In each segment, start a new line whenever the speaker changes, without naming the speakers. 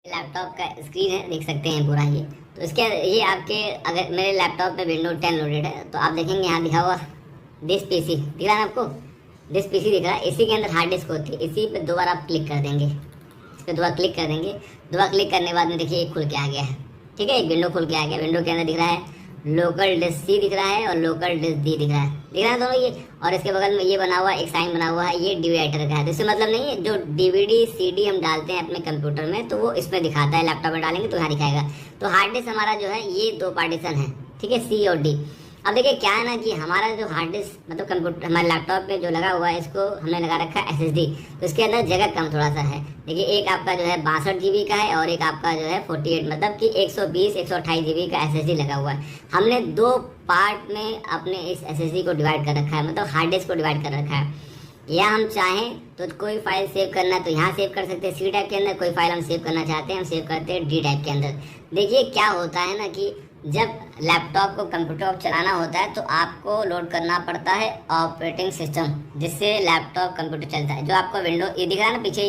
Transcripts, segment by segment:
Laptop का screen है, देख सकते हैं पूरा ये। तो इसके ये आपके अगर मेरे लैपटॉप पे विंडो 10 लोडेड है तो आप देखेंगे यहाँ लिखा हुआ दिस पीसी दिख रहा है आपको, दिस पीसी दिख रहा है। इसी के अंदर हार्ड डिस्क होती है। इसी पे दो बार आप क्लिक कर देंगे, इस पर दो बार क्लिक कर देंगे। दो बार क्लिक करने के बाद में देखिए एक खुल के आ गया है, ठीक है, एक विंडो खुल के आ गया। विंडो के अंदर दिख रहा है लोकल डिस्क सी दिख रहा है और लोकल डिस्क डी दिख रहा है दोनों ये। और इसके बगल में ये बना हुआ एक साइन बना हुआ है, ये डिवाइडर का है। तो इससे मतलब नहीं है, जो डीवीडी सीडी हम डालते हैं अपने कंप्यूटर में तो वो इसमें दिखाता है, लैपटॉप में डालेंगे तो यहाँ दिखाएगा। तो हार्ड डिस्क हमारा जो है ये दो पार्टीशन है, ठीक है, सी और डी। अब देखिए क्या है ना कि हमारा जो हार्ड डिस्क मतलब कंप्यूटर हमारे लैपटॉप पे जो लगा हुआ है, इसको हमने लगा रखा है SSD। तो इसके अंदर जगह कम थोड़ा सा है। देखिए एक आपका जो है 62 GB का है और एक आपका जो है 48 मतलब कि 120 128 GB का SSD लगा हुआ है। हमने दो पार्ट में अपने इस SSD को डिवाइड कर रखा है, मतलब हार्ड डिस्क को डिवाइड कर रखा है। या हम चाहें तो कोई फाइल सेव करना है तो यहाँ सेव कर सकते हैं सी टाइप के अंदर, कोई फाइल हम सेव करना चाहते हैं हम सेव करते हैं डी टाइप के अंदर। देखिए क्या होता है ना कि जब लैपटॉप को कंप्यूटर को चलाना होता है तो आपको लोड करना पड़ता है ऑपरेटिंग सिस्टम, जिससे लैपटॉप कंप्यूटर चलता है। जो आपको विंडो ये दिख रहा है ना पीछे,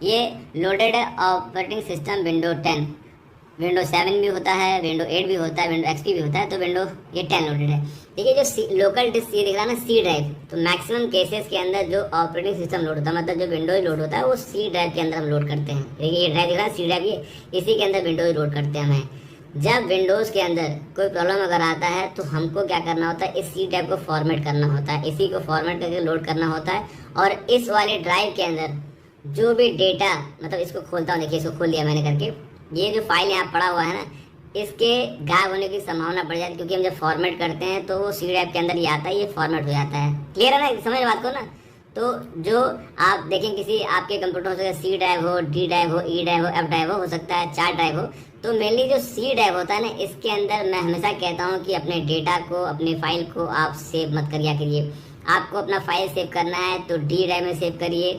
ये लोडेड है ऑपरेटिंग सिस्टम विंडो 10। विंडो 7 भी होता है, विंडो 8 भी होता है, विंडो XP भी होता है। तो विंडो ये 10 लोडेड है। देखिए जो लोकल डिस्क ये दिख रहा है ना सी ड्राइव, तो मैक्सिमम केसेस के अंदर जो ऑपरेटिंग सिस्टम लोड होता है मतलब जो विंडोज लोड होता है वो सी ड्राइव के अंदर हम लोड करते हैं। देखिए ये ड्राइव दिख रहा है सी ड्राइव, ये इसी के अंदर विंडोज लोड करते हैं हमें। जब विंडोज़ के अंदर कोई प्रॉब्लम अगर आता है तो हमको क्या करना होता है, इस सी ड्राइव को फॉर्मेट करना होता है, इसी को फॉर्मेट करके लोड करना होता है। और इस वाले ड्राइव के अंदर जो भी डेटा, मतलब इसको खोलता हूँ, देखिए इसको खोल दिया मैंने करके, ये जो फाइल यहाँ पड़ा हुआ है ना इसके गायब होने की संभावना बढ़ जाती है, क्योंकि हम जब फॉर्मेट करते हैं तो वो सी ड्राइव के अंदर ये आता है, ये फॉर्मेट हो जाता है। क्लियर है ना, समझ बात को ना। तो जो आप देखें किसी आपके कंप्यूटर हो सकता है सी ड्राइव हो, डी ड्राइव हो, ई ड्राइव हो, एफ ड्राइव हो सकता है 4 ड्राइव हो। तो मेनली जो सी ड्राइव होता है ना इसके अंदर मैं हमेशा कहता हूँ कि अपने डेटा को, अपने फाइल को आप सेव मत करिए करिए। आपको अपना फाइल सेव करना है तो डी ड्राइव में सेव करिए,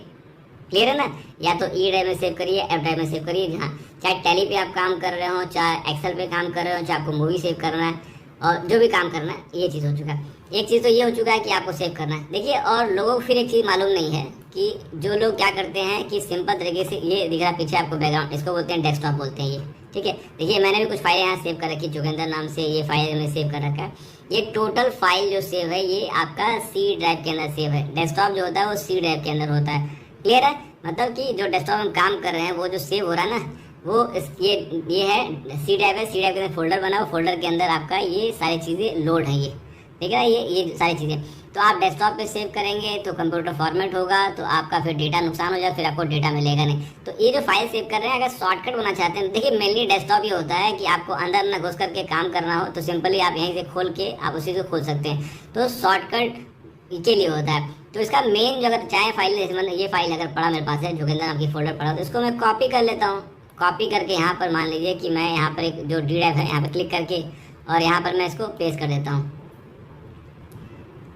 क्लियर है ना, या तो ई ड्राइव में सेव करिए, एफ ड्राइव में सेव करिए। जहाँ चाहे टैली पे आप काम कर रहे हो, चाहे एक्सेल पे काम कर रहे हो, चाहे आपको मूवी सेव करना है और जो भी काम करना है, ये चीज़ हो चुका है। एक चीज़ तो ये हो चुका है कि आपको सेव करना है। देखिए और लोगों को फिर एक चीज़ मालूम नहीं है कि जो लोग क्या करते हैं कि सिंपल तरीके से, ये दिख रहा है पीछे आपको बैकग्राउंड, इसको बोलते हैं डेस्कटॉप बोलते हैं ये, ठीक है। देखिए मैंने भी कुछ फाइल यहाँ सेव कर रखी, जोगिंदर नाम से ये फाइल मैंने सेव कर रखा है। ये टोटल फाइल जो सेव है ये आपका सी ड्राइव के अंदर सेव है। डेस्कटॉप जो होता है वो सी ड्राइव के अंदर होता है, क्लियर है। मतलब कि जो डेस्कटॉप हम काम कर रहे हैं वो जो सेव हो रहा है ना वो ये है सी ड्राइव है। सी ड्राइव के अंदर फोल्डर बना हुआ, फोल्डर के अंदर आपका ये सारी चीज़ें लोड है, ये ठीक है, ये सारी चीज़ें। तो आप डेस्कटॉप पे सेव करेंगे तो कंप्यूटर फॉर्मेट होगा तो आपका फिर डेटा नुकसान हो जाएगा, फिर आपको डेटा मिलेगा नहीं। तो ये जो फाइल सेव कर रहे हैं अगर शॉर्टकट बना चाहते हैं, देखिए मेनली डेस्कटॉप ये होता है कि आपको अंदर ना घुस करके काम करना हो तो सिंपली आप यहीं से खोल के आप उसी से खोल सकते हैं। तो शॉर्टकट के लिए होता है। तो इसका मेन जो अगर चाहे फाइल, जैसे मतलब ये फाइल अगर पड़ा मेरे पास है, जोगिंदर नाम की फोल्डर पड़ा, तो इसको मैं कॉपी कर लेता हूँ। कॉपी करके यहाँ पर मान लीजिए कि मैं यहाँ पर एक जो डी ड्राइव है यहाँ पर क्लिक करके और यहाँ पर मैं इसको पेस्ट कर देता हूँ,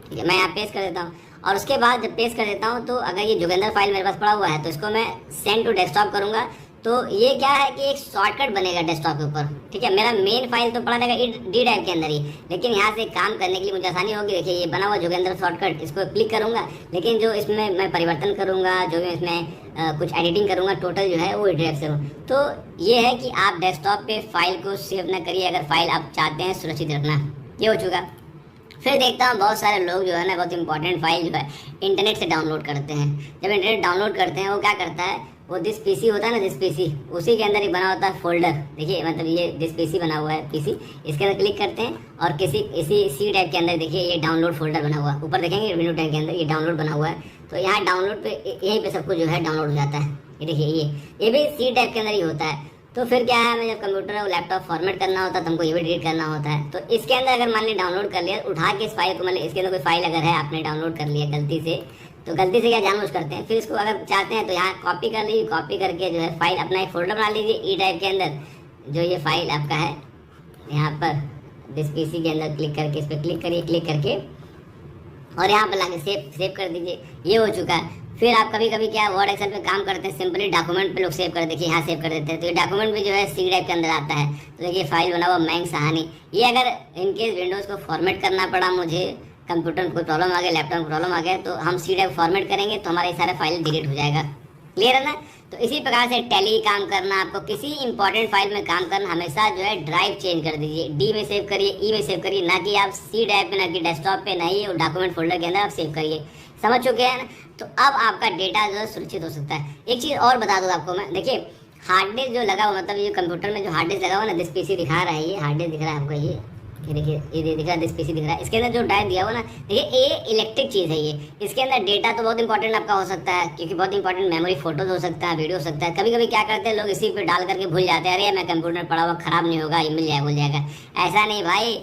ठीक है, मैं यहाँ पेस्ट कर देता हूँ। और उसके बाद जब पेस्ट कर देता हूँ तो अगर ये जोगिंदर फाइल मेरे पास पड़ा हुआ है तो इसको मैं सेंड टू डेस्कटॉप करूँगा। तो ये क्या है कि एक शॉर्टकट बनेगा डेस्कटॉप के ऊपर, ठीक है। मेरा मेन फाइल तो पड़ा रहेगा डी ड्राइव के अंदर ही, लेकिन यहाँ से काम करने के लिए मुझे आसानी होगी। देखिए ये बना हुआ जोगिंदर शॉर्टकट, इसको क्लिक करूँगा, लेकिन जो इसमें मैं परिवर्तन करूँगा, जो भी इसमें कुछ एडिटिंग करूँगा, टोटल जो है वो ड्राइव से हो। तो ये है कि आप डेस्कटॉप पे फाइल को सेव ना करिए अगर फाइल आप चाहते हैं सुरक्षित रखना। ये हो चुका। फिर देखता हूँ बहुत सारे लोग जो है ना बहुत इंपॉर्टेंट फाइल जो है इंटरनेट से डाउनलोड करते हैं। जब इंटरनेट डाउनलोड करते हैं वो क्या करता है, वो दिस पीसी होता है ना, दिस पीसी, उसी के अंदर ही बना होता है फोल्डर। देखिए मतलब ये दिस पीसी बना हुआ है पीसी, इसके अंदर क्लिक करते हैं और इसी सी टाइप के अंदर देखिए ये डाउनलोड फोल्डर बना हुआ है। ऊपर देखेंगे विंडो 10 के अंदर ये डाउनलोड बना हुआ है। तो यहाँ डाउनलोड पे यहीं पे सब कुछ जो है डाउनलोड हो जाता है। ये देखिए ये भी सी टाइप के अंदर ही होता है। तो फिर क्या है, हमें जब कंप्यूटर और लैपटॉप फॉर्मेट करना होता है तो हमको ये भी डिलीट करना होता है। तो इसके अंदर अगर मान लिया डाउनलोड कर लिया, उठा के इस फाइल को, मतलब इसके अंदर कोई फाइल अगर है आपने डाउनलोड कर लिया गलती से, तो गलती से क्या जानबूझ करते हैं, फिर इसको अगर चाहते हैं तो यहाँ कॉपी कर लीजिए। कॉपी करके जो है फाइल अपना एक फोल्डर बना लीजिए ई ड्राइव के अंदर। जो ये फाइल आपका है यहाँ पर दिस पीसी के अंदर क्लिक करके इस पर क्लिक करिए, क्लिक करके और यहाँ पर लाके सेव कर दीजिए। ये हो चुका है। फिर आप कभी कभी क्या वर्ड एक्सेल पे काम करते हैं, सिंपली डॉक्यूमेंट पे लोग सेव कर, देखिए यहाँ सेव कर देते हैं। तो ये डॉक्यूमेंट भी जो है सी ड्राइव के अंदर आता है। तो देखिए फाइल बना हुआ मैंग सहानी। ये अगर इनकेस विंडोज़ को फॉर्मेट करना पड़ा मुझे, कंप्यूटर में कोई प्रॉब्लम आ गया, लैपटॉप में प्रॉब्लम आ गया, तो हम सी ड्राइव फॉर्मेट करेंगे तो हमारे सारे फाइल डिलीट हो जाएगा। क्लियर है ना। तो इसी प्रकार से टैली काम करना, आपको किसी इंपॉर्टेंट फाइल में काम करना, हमेशा जो है ड्राइव चेंज कर दीजिए, डी में सेव करिए, ई में सेव करिए, ना कि आप सी ड्राइव पे, ना कि डेस्कटॉप पे, ना ही डॉक्यूमेंट फोल्डर के अंदर आप सेव करिए। समझ चुके हैं ना? तो अब आपका डेटा जो है सुरक्षित हो सकता है। एक चीज़ और बता दूँ आपको मैं, देखिए हार्ड डिस्क जो लगा हुआ, मतलब ये कंप्यूटर में जो हार्ड डिस्क लगा हुआ ना, दिस पीसी दिखा रहा है, ये हार्ड डिस्क दिख रहा है आपको, ये देखिए ये दिख रहा है, दिस पीसी दिख रहा है। इसके अंदर जो ड्राइव दिया हुआ ना, देखिए ये इलेक्ट्रिक चीज़ है ये। इसके अंदर डेटा तो बहुत इंपॉर्टेंट आपका हो सकता है, क्योंकि बहुत इंपॉर्टेंट मेमोरी, फोटोज हो सकता है, वीडियो हो सकता है। कभी कभी क्या करते हैं लोग, इसी पे डाल करके भूल जाते हैं, अरे मैं कंप्यूटर पड़ा हुआ खराब नहीं होगा, ये मिल जाएगा, भूल जाएगा। ऐसा नहीं भाई,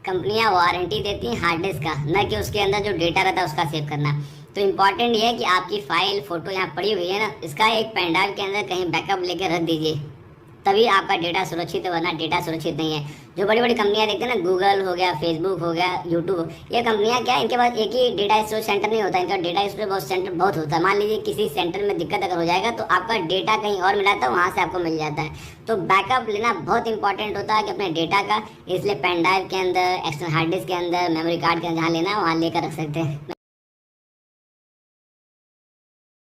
कंपनियां वारंटी देती हैं हार्ड डिस्क का, न कि उसके अंदर जो डेटा रहता है उसका सेव करना। तो इम्पॉर्टेंट ये है कि आपकी फाइल, फोटो यहाँ पड़ी हुई है ना, इसका एक पेन ड्राइव के अंदर कहीं बैकअप लेकर रख दीजिए, तभी आपका डेटा सुरक्षित है, वरना डेटा सुरक्षित नहीं है। जो बड़ी बड़ी कंपनियां देखते हैं ना, गूगल हो गया, फेसबुक हो गया, यूट्यूब, ये कंपनियां क्या है, इनके पास एक ही डेटा स्टोरेज सेंटर नहीं होता, इनका डेटा स्टोरेज बहुत सेंटर बहुत होता है। मान लीजिए किसी सेंटर में दिक्कत अगर हो जाएगा तो आपका डेटा कहीं और मिला था, वहाँ से आपको मिल जाता है। तो बैकअप लेना बहुत इंपॉर्टेंट होता है कि अपने डेटा का, इसलिए पेन ड्राइव के अंदर, एक्सटर्नल हार्ड डिस्क के अंदर, मेमोरी कार्ड के अंदर जहाँ लेना है वहाँ लेकर रख सकते हैं।